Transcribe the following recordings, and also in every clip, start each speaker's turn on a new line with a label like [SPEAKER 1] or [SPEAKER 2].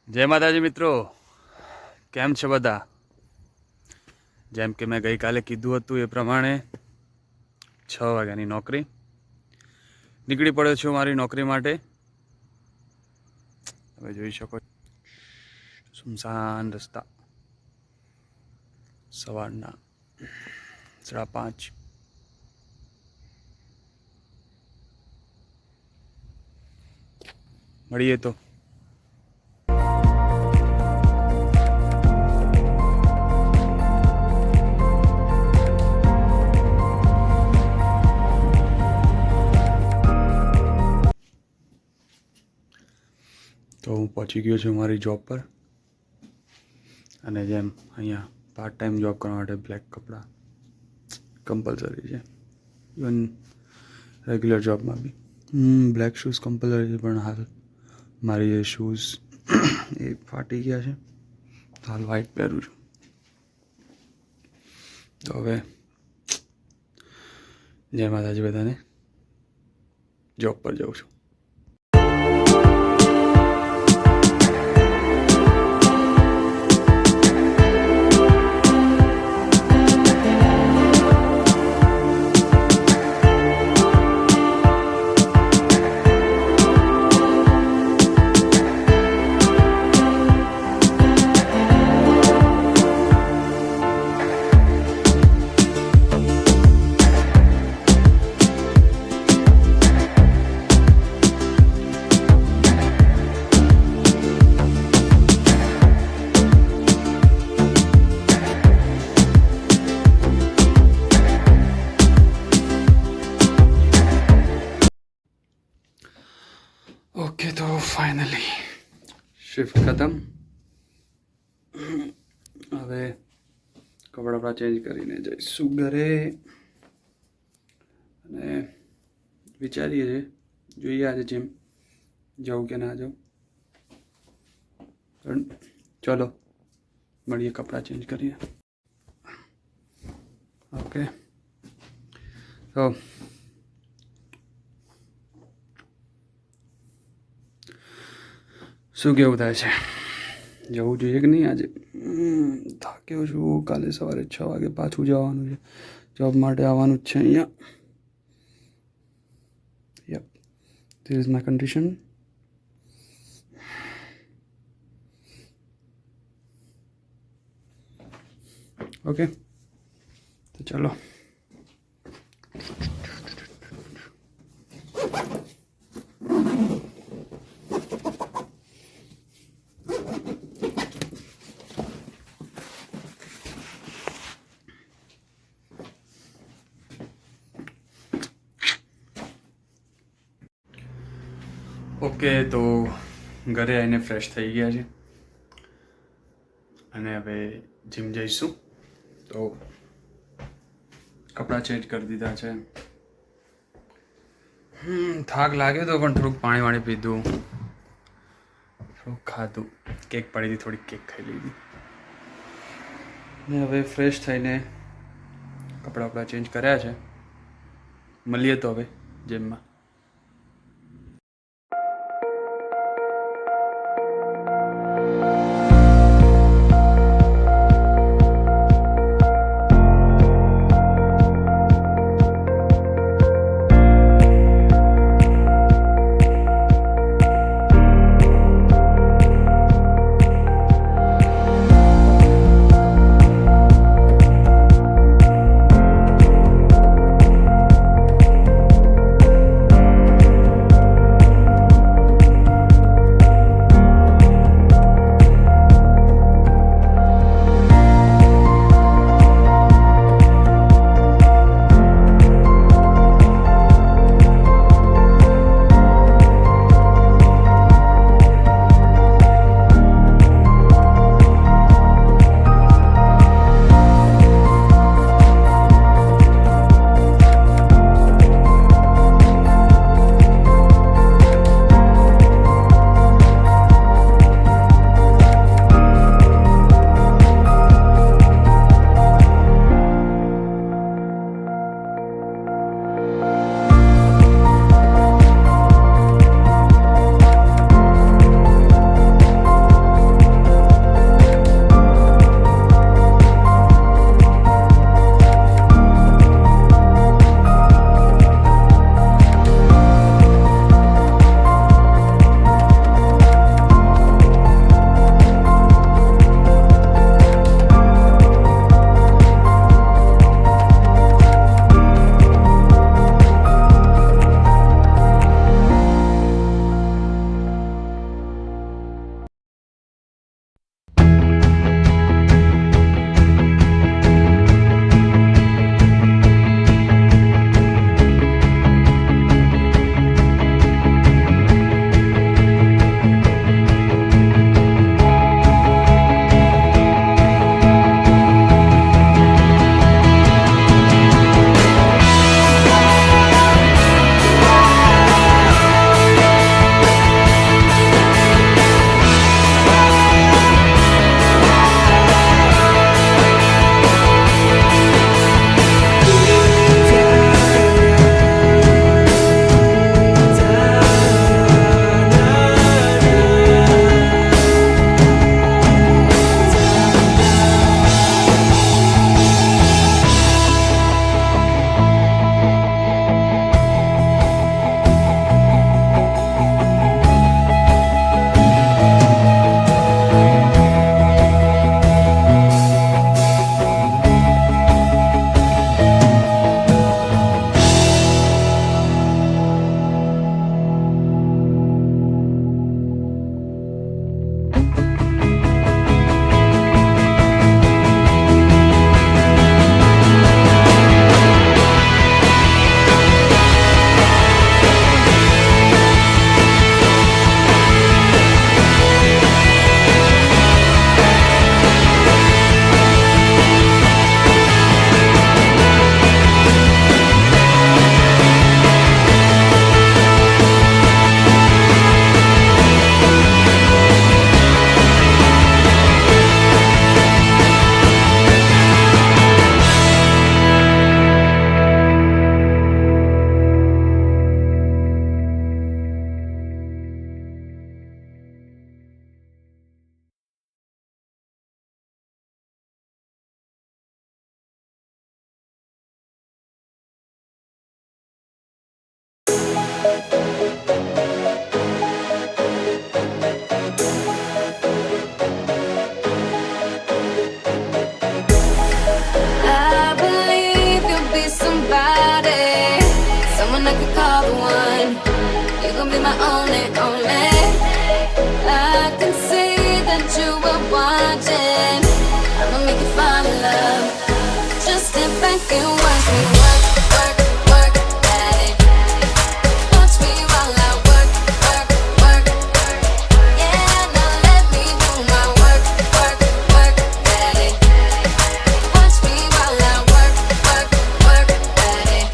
[SPEAKER 1] જય માતાજી મિત્રો, કેમ છો બધા? જેમ કે મેં ગઈકાલે કીધું હતું એ પ્રમાણે 6 વાગ્યાની નોકરી નીકળી પડ્યો છું મારી નોકરી માટે. હવે જોઈ શકો સુમસાન રસ્તા, સવારના 5:30. મળીએ તો. તો હું પહોંચી ગયો છું મારી જોબ પર, અને જેમ અહીંયા પાર્ટ ટાઈમ જોબ કરવા માટે બ્લેક કપડાં કમ્પલસરી છે. ઇવન રેગ્યુલર જોબમાં બી બ્લેક શૂઝ કમ્પલસરી છે, પણ હાલ મારી જે શૂઝ એ ફાટી ગયા છે, તો હાલ વ્હાઇટ પહેરું છું. તો હવે જય માતાજી બધાને, જોબ પર જાઉં છું. ઓકે, તો ફાઇનલી શિફ્ટ ખતમ. હવે કપડાં ચેન્જ કરીને જઈશું ઘરે, અને વિચારીએ છીએ, જોઈએ આજે જીમ જાઉં કે ના જાઉં. પણ ચલો મળીએ કપડાં ચેન્જ કરીએ. ઓકે, તો શું કેવું થાય છે? જવું જોઈએ કે નહીં આજે? થાક્યો છું. કાલે સવારે 6 વાગે પાછું જવાનું છે, જોબ માટે આવવાનું જ છે અહીંયા. Yup, this is my condition. Okay, તો ચલો. ઓકે, તો ઘરે આવીને ફ્રેશ થઈ ગયા છે, અને હવે જીમ જઈશું. તો કપડાં ચેન્જ કરી દીધા છે. થાક લાગ્યો તો, પણ થોડુંક પાણી પીધું, થોડુંક ખાધું, કેક પડી હતી, થોડીક કેક ખાઈ લીધી, ને હવે ફ્રેશ થઈને કપડાં ચેન્જ કર્યા છે. મળીએ તો હવે જીમમાં.
[SPEAKER 2] my only, only. I can see that you were watching. I'ma make you fall in love. Just step back and watch me work, work, work at it. Watch me while I work, work, work. Yeah, now let me do my work, work, work at it. Watch me while I work, work, work at it.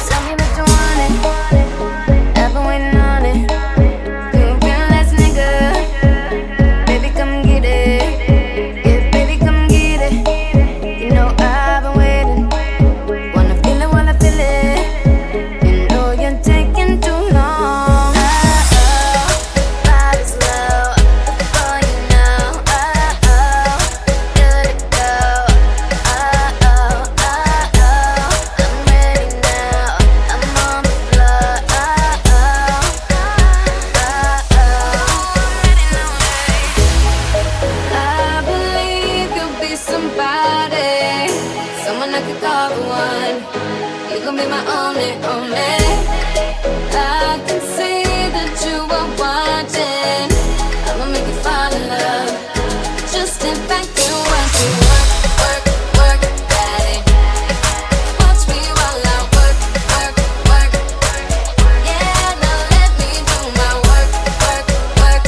[SPEAKER 2] Tell me that you want it. I've been waiting on it. You been last nigga. Baby, come get it. Yeah, baby, come get it. You know I've been waiting. Wanna feel it while I feel it. You know you're taking too long. Body's low before you know. Good to go. I'm ready now. I'm on the floor. I believe you'll be somebody, someone I could call the one. You gon' be my only, only. I can see that you are watching. I'ma make you fall in love. Just step back and watch me work, work, work at it. Watch me while I work, work, work. Yeah, now let me do my work, work, work.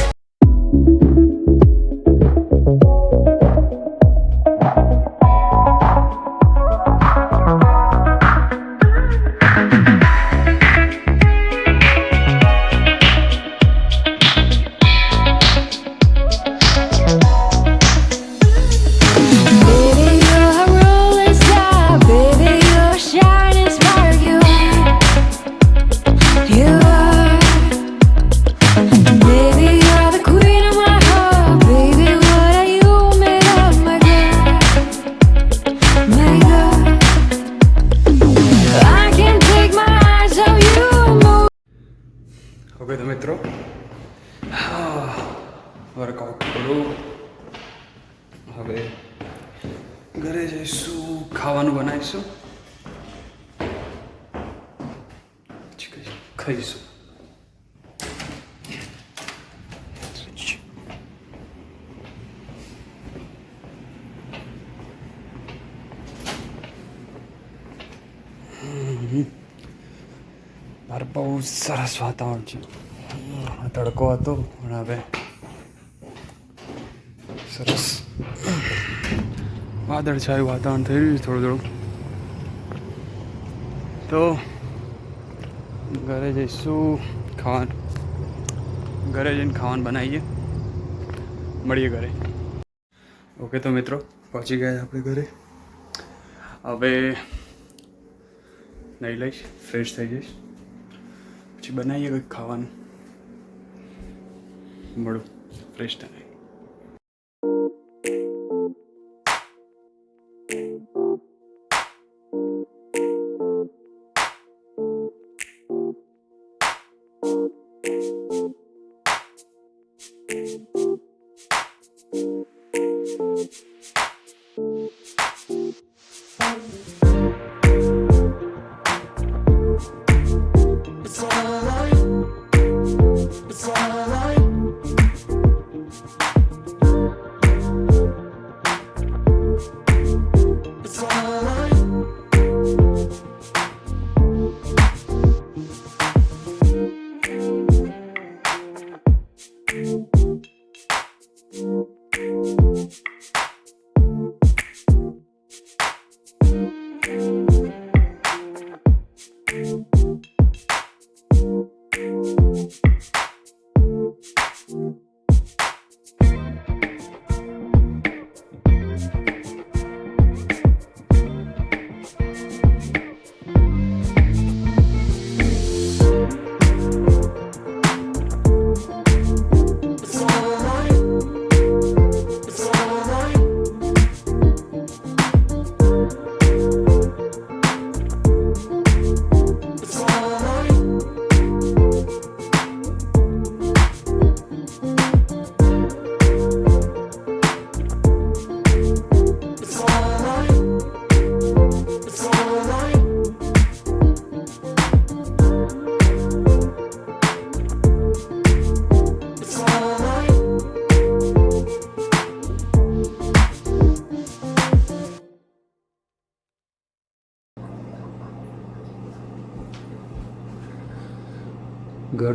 [SPEAKER 2] Baby, you're a rolling star. Baby, you're a shining spark. You are. Baby, you're the queen of my heart. Baby, what are you made of, my girl? My girl. I can't take my eyes off you. Move.
[SPEAKER 1] Okay તો મિત્રો workout કરું હવે ઘરે જઈશું ખાવાનું બનાવીશું પછી કંઈ ખાઈશું બહાર બહુ સરસ વાતાવરણ છે તડકો હતો પણ હવે સરસ વાદળછાયું વાતાવરણ થઈ રહ્યું છે થોડું થોડું તો ઘરે જઈશું ખાવાનું ઘરે જઈને ખાવાનું બનાવીએ મળીએ ઘરે ઓકે તો મિત્રો પહોંચી ગયા આપણે ઘરે હવે નહીં લઈશ ફ્રેશ થઈ જઈશ પછી બનાવીએ કંઈક ખાવાનું મળું ફ્રેશ થાય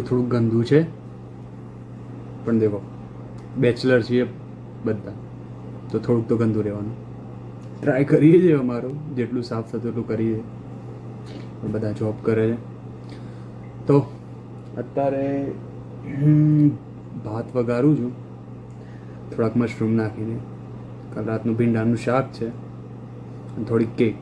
[SPEAKER 1] થોડુંક ગંદુ છે, પણ દેખો બેચલર છીએ બધા, તો થોડુંક તો ગંદુ રહેવાનું. ટ્રાય કરીએ છીએ અમારું જેટલું સાફ થતું એટલું કરીએ. બધા જોબ કરે છે. તો અત્યારે ભાત વઘારું છું, થોડાક મશરૂમ નાખીને. કાલ રાતનું ભીંડાનું શાક છે અને થોડીક કેક.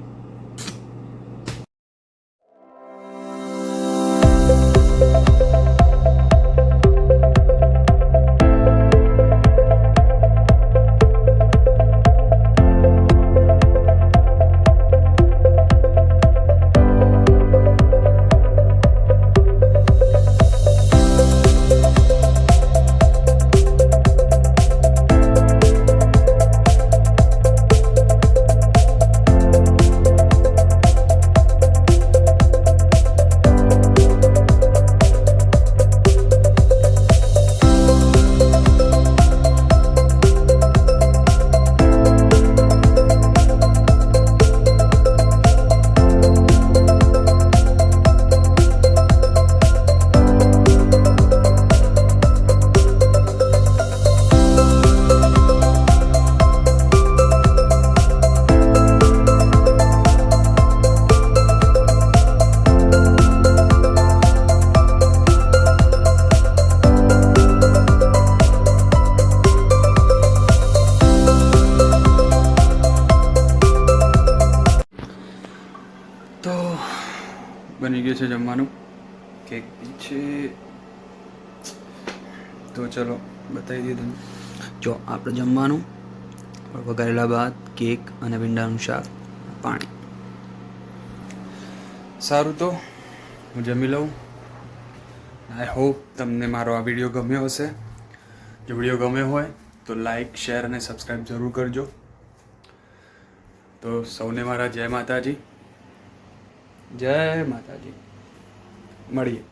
[SPEAKER 1] તો બની ગયું છે જમવાનું, કેક બી છે. તો ચલો બતાવી દીધું. જો આપણે જમવાનું વઘારેલા ભાત, કેક અને ભીંડાનું શાક, પાણી. સારું, તો હું જમી લઉં. આઈ હોપ તમને મારો આ વિડીયો ગમ્યો હશે. જો વિડીયો ગમ્યો હોય તો લાઈક, શેર અને સબસ્ક્રાઈબ જરૂર કરજો. તો સૌને મારા જય માતાજી. જય માતાજી. મળીએ.